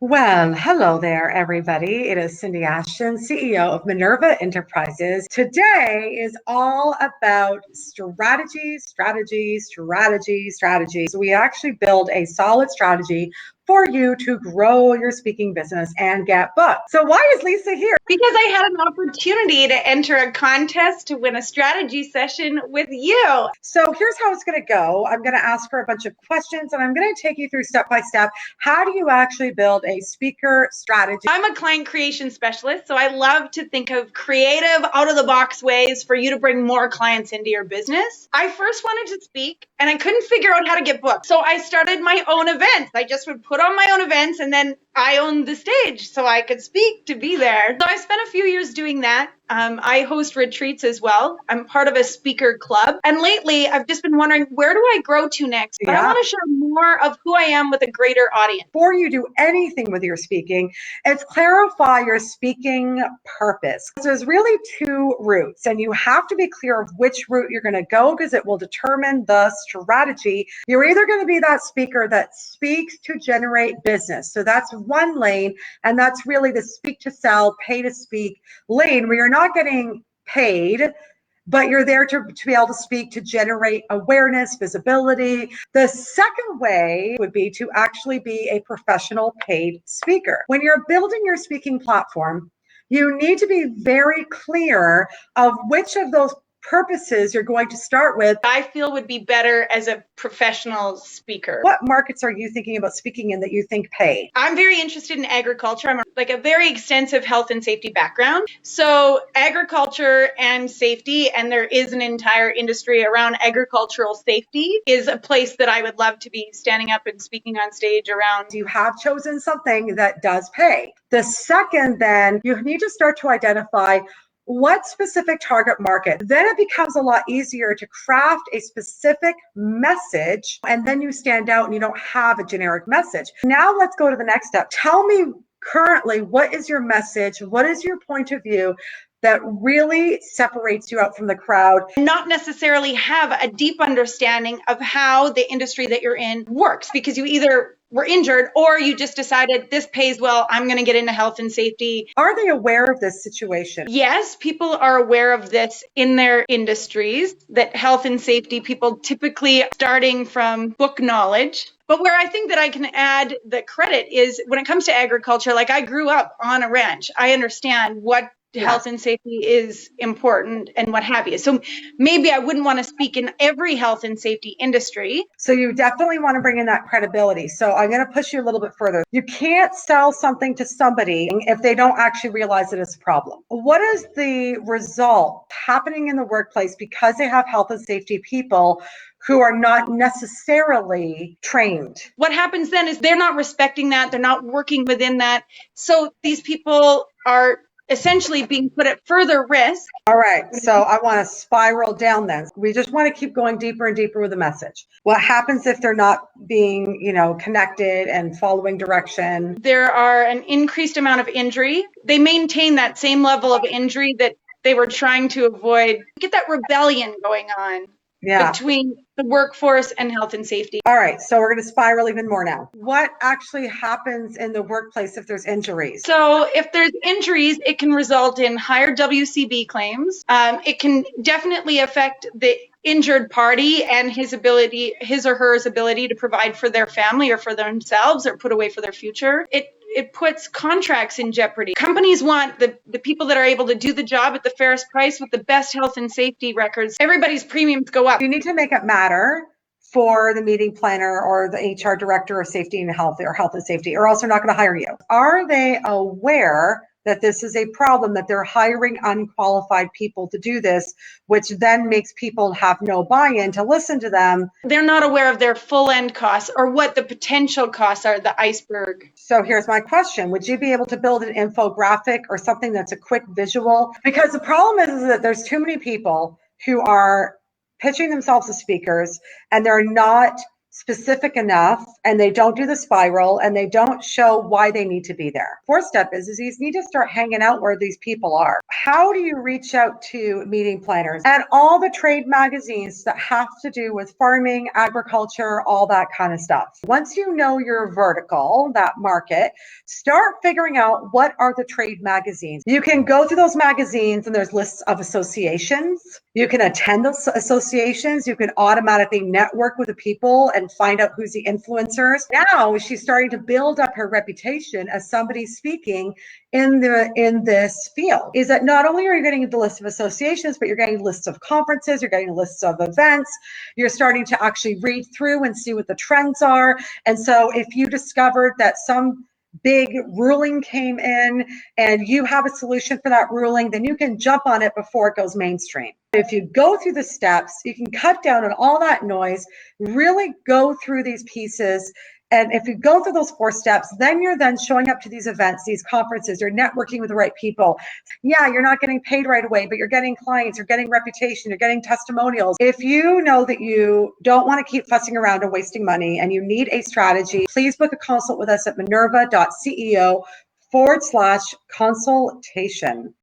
Well, hello there, everybody. It is Cindy Ashton, CEO of Minerva Enterprises. Today is all about strategies. We actually build a solid strategy for you to grow your speaking business and get booked. So why is Lisa here? Because I had an opportunity to enter a contest to win a strategy session with you. So here's how it's going to go. I'm going to ask her a bunch of questions and I'm going to take you through step by step. How do you actually build a speaker strategy? I'm a client creation specialist, so I love to think of creative, out of the box ways for you to bring more clients into your business. I first wanted to speak and I couldn't figure out how to get booked. So I started my own events. I just would put on my own events and then I owned the stage so I could speak to be there. So I spent a few years doing that. I host retreats as well. I'm part of a speaker club. And lately, I've just been wondering, where do I grow to next? But I want to share more of who I am with a greater audience. Before you do anything with your speaking, it's clarify your speaking purpose. So there's really two routes, and you have to be clear of which route you're going to go because it will determine the strategy. You're either going to be that speaker that speaks to generate business. So that's one lane, and that's really the speak to sell, pay to speak lane where you're not getting paid, but you're there to be able to speak to generate awareness, visibility. The second way would be to actually be a professional paid speaker. When you're building your speaking platform, you need to be very clear of which of those purposes you're going to start with. I feel would be better as a professional speaker. What markets are you thinking about speaking in that you think pay? I'm very interested in agriculture. I'm like a very extensive health and safety background. So agriculture and safety, and there is an entire industry around agricultural safety, is a place that I would love to be standing up and speaking on stage around. You have chosen something that does pay. The second, then, you need to start to identify what specific target market. Then it becomes a lot easier to craft a specific message, and then you stand out and you don't have a generic message. Now let's go to the next step. Tell me currently, what is your message? What is your point of view that really separates you out from the crowd? Not necessarily have a deep understanding of how the industry that you're in works, because you either were injured or you just decided this pays well, I'm going to get into health and safety. Are they aware of this situation? Yes, people are aware of this in their industries, that health and safety people typically starting from book knowledge. But where I think that I can add the credit is when it comes to agriculture, like I grew up on a ranch. I understand what health and safety is important and what have you. So maybe I wouldn't want to speak in every health and safety industry. So you definitely want to bring in that credibility. So I'm going to push you a little bit further. You can't sell something to somebody if they don't actually realize it is a problem. What is the result happening in the workplace because they have health and safety people who are not necessarily trained? What happens then is they're not respecting that. They're not working within that. So these people are essentially being put at further risk. All right, so I want to spiral down then. We just want to keep going deeper and deeper with the message. What happens if they're not being, connected and following direction? There are an increased amount of injury. They maintain that same level of injury that they were trying to avoid. Get that rebellion going on. Between the workforce and health and safety. All right, so we're going to spiral even more now. What actually happens in the workplace if there's injuries? So if there's injuries, it can result in higher WCB claims. It can definitely affect the injured party and his or her ability to provide for their family or for themselves or put away for their future. It puts contracts in jeopardy. Companies want the people that are able to do the job at the fairest price with the best health and safety records. Everybody's premiums go up. You need to make it matter for the meeting planner or the HR director of safety and health or health and safety, or else they're not going to hire you. Are they aware that this is a problem, that they're hiring unqualified people to do this, which then makes people have no buy-in to listen to them? They're not aware of their full end costs or what the potential costs are, the iceberg. So here's my question. Would you be able to build an infographic or something that's a quick visual? Because the problem is that there's too many people who are pitching themselves as speakers and they're not specific enough, and they don't do the spiral, and they don't show why they need to be there. Fourth step is you need to start hanging out where these people are. How do you reach out to meeting planners and all the trade magazines that have to do with farming, agriculture, all that kind of stuff? Once you know your vertical, that market, start figuring out what are the trade magazines. You can go through those magazines and there's lists of associations. You can attend those associations. You can automatically network with the people and find out who's the influencers. Now she's starting to build up her reputation as somebody speaking in this field. Is that not only are you getting the list of associations, but you're getting lists of conferences, you're getting lists of events, you're starting to actually read through and see what the trends are. And so if you discovered that some big ruling came in and you have a solution for that ruling, then you can jump on it before it goes mainstream. If you go through the steps, you can cut down on all that noise, really go through these pieces. And if you go through those 4 steps, then you're then showing up to these events, these conferences, you're networking with the right people. Yeah, you're not getting paid right away, but you're getting clients, you're getting reputation, you're getting testimonials. If you know that you don't want to keep fussing around and wasting money and you need a strategy, please book a consult with us at minerva.ceo/consultation.